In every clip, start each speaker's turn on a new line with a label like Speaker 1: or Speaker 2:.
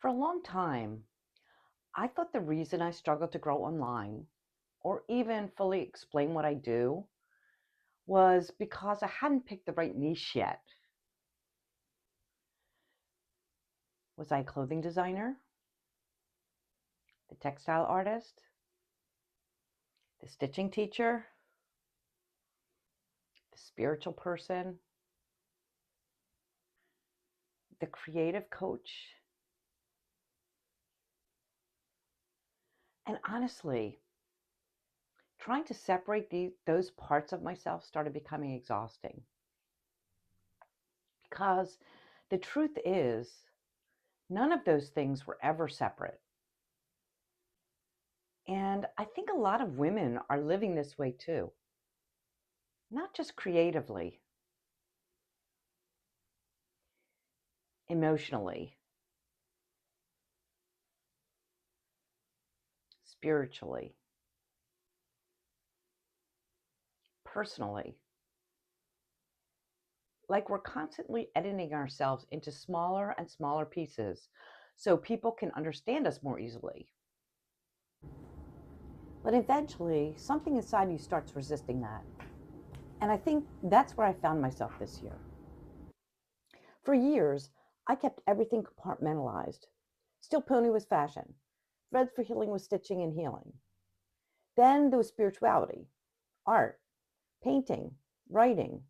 Speaker 1: For a long time, I thought the reason I struggled to grow online or even fully explain what I do was because I hadn't picked the right niche yet. Was I a clothing designer, the textile artist, the stitching teacher, the spiritual person, the creative coach? And honestly, trying to separate those parts of myself started becoming exhausting because the truth is, none of those things were ever separate. And I think a lot of women are living this way too, not just creatively, emotionally, spiritually, personally. Like we're constantly editing ourselves into smaller and smaller pieces so people can understand us more easily. But eventually, something inside you starts resisting that. And I think that's where I found myself this year. For years, I kept everything compartmentalized. Still pony was fashion. Threads for healing was stitching and healing. Then there was spirituality, art, painting, writing,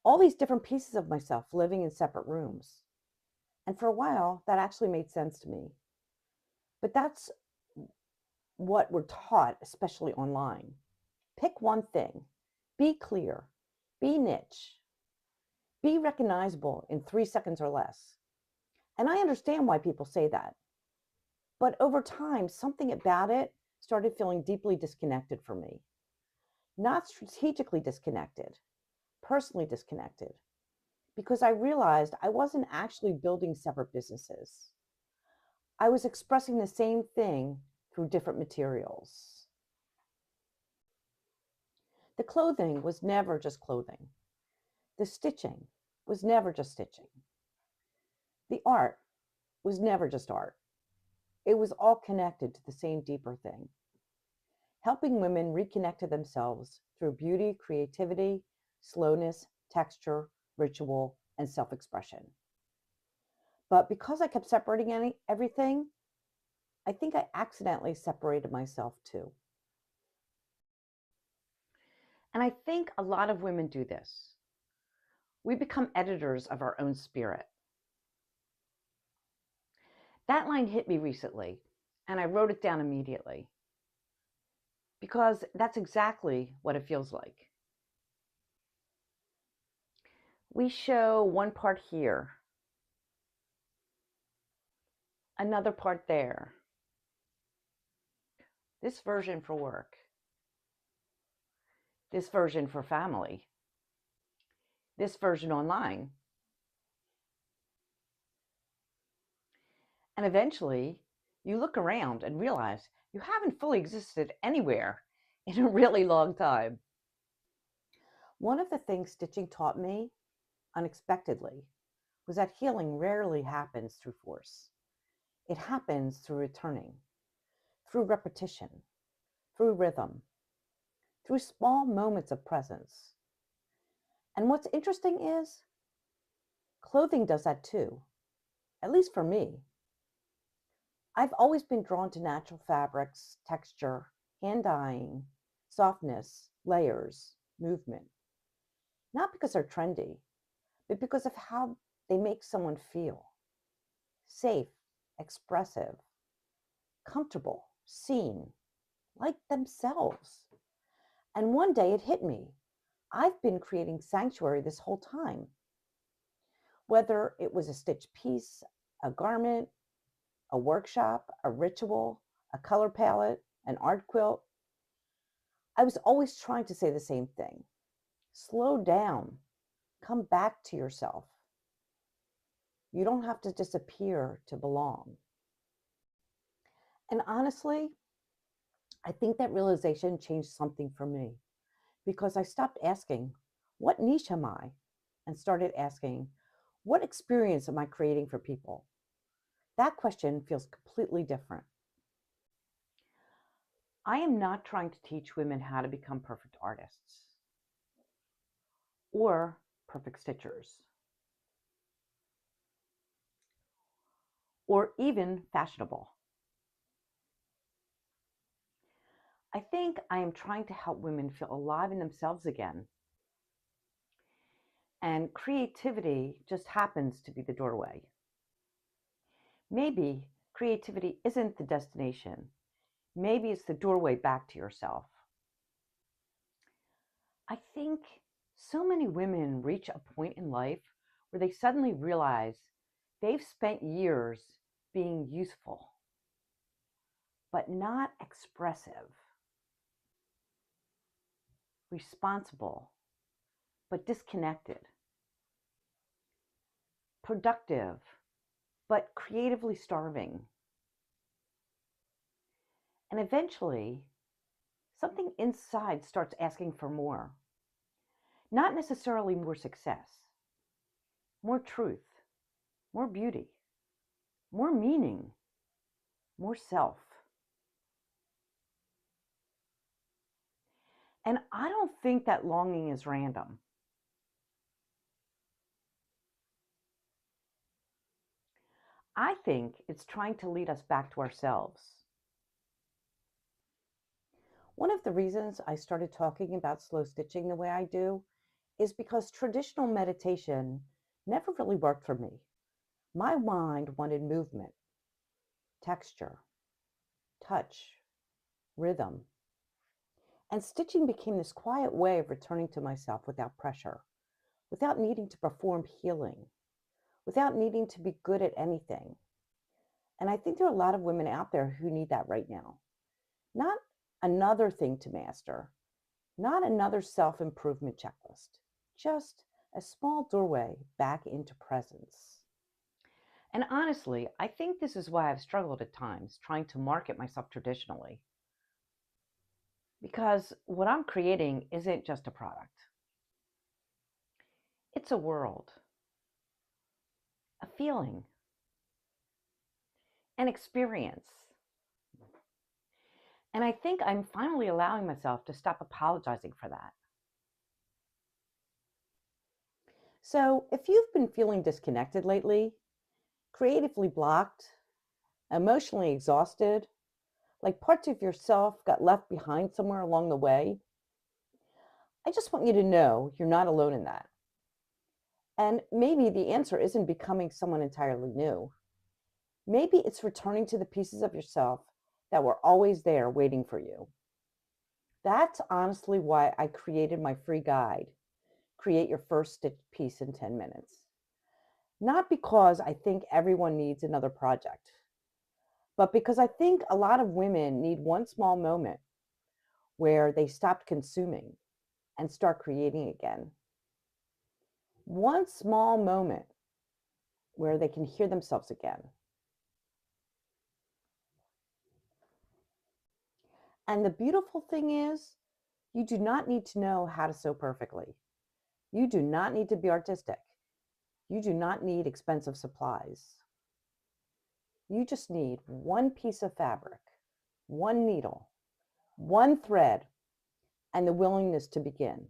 Speaker 1: all these different pieces of myself living in separate rooms. And for a while, that actually made sense to me. But that's what we're taught, especially online. Pick one thing, be clear, be niche, be recognizable in 3 seconds or less. And I understand why people say that. But over time, something about it started feeling deeply disconnected for me. Not strategically disconnected, personally disconnected, because I realized I wasn't actually building separate businesses. I was expressing the same thing through different materials. The clothing was never just clothing. The stitching was never just stitching. The art was never just art. It was all connected to the same deeper thing, helping women reconnect to themselves through beauty, creativity, slowness, texture, ritual, and self-expression. But because I kept separating everything, I think I accidentally separated myself too. And I think a lot of women do this. We become editors of our own spirit. That line hit me recently, and I wrote it down immediately because that's exactly what it feels like. We show one part here, another part there, this version for work, this version for family, this version online. And eventually, you look around and realize you haven't fully existed anywhere in a really long time. One of the things stitching taught me, unexpectedly, was that healing rarely happens through force. It happens through returning, through repetition, through rhythm, through small moments of presence. And what's interesting is, clothing does that too, at least for me. I've always been drawn to natural fabrics, texture, hand dyeing, softness, layers, movement. Not because they're trendy, but because of how they make someone feel. Safe, expressive, comfortable, seen, like themselves. And one day it hit me. I've been creating sanctuary this whole time. Whether it was a stitch piece, a garment, a workshop, a ritual, a color palette, an art quilt, I was always trying to say the same thing. Slow down. Come back to yourself. You don't have to disappear to belong. And honestly, I think that realization changed something for me because I stopped asking, what niche am I? And started asking, what experience am I creating for people? that question feels completely different. I am not trying to teach women how to become perfect artists or perfect stitchers or even fashionable. I think I am trying to help women feel alive in themselves again. And creativity just happens to be the doorway. Maybe creativity isn't the destination. Maybe it's the doorway back to yourself. I think so many women reach a point in life where they suddenly realize they've spent years being useful, but not expressive, responsible, but disconnected, productive, but creatively starving. And eventually, something inside starts asking for more. Not necessarily more success, more truth, more beauty, more meaning, more self. And I don't think that longing is random. I think it's trying to lead us back to ourselves. One of the reasons I started talking about slow stitching the way I do is because traditional meditation never really worked for me. My mind wanted movement, texture, touch, rhythm. And stitching became this quiet way of returning to myself without pressure, without needing to perform healing, without needing to be good at anything. And I think there are a lot of women out there who need that right now. Not another thing to master, not another self-improvement checklist, just a small doorway back into presence. And honestly, I think this is why I've struggled at times trying to market myself traditionally. Because what I'm creating isn't just a product, it's a world, a feeling, an experience. And I think I'm finally allowing myself to stop apologizing for that. So, if you've been feeling disconnected lately, creatively blocked, emotionally exhausted, like parts of yourself got left behind somewhere along the way, I just want you to know you're not alone in that. And maybe the answer isn't becoming someone entirely new. Maybe it's returning to the pieces of yourself that were always there waiting for you. That's honestly why I created my free guide, Create Your First Stitch Piece in 10 Minutes. Not because I think everyone needs another project, but because I think a lot of women need one small moment where they stopped consuming and start creating again. One small moment where they can hear themselves again. And the beautiful thing is, you do not need to know how to sew perfectly. You do not need to be artistic. You do not need expensive supplies. You just need one piece of fabric, one needle, one thread, and the willingness to begin.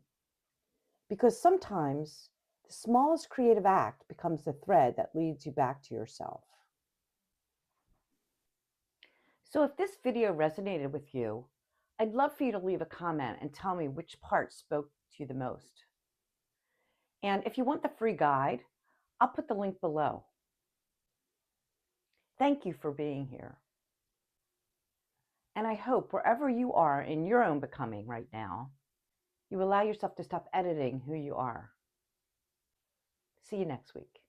Speaker 1: Because sometimes the smallest creative act becomes the thread that leads you back to yourself. So if this video resonated with you, I'd love for you to leave a comment and tell me which part spoke to you the most. And if you want the free guide, I'll put the link below. Thank you for being here. And I hope wherever you are in your own becoming right now, you allow yourself to stop editing who you are. See you next week.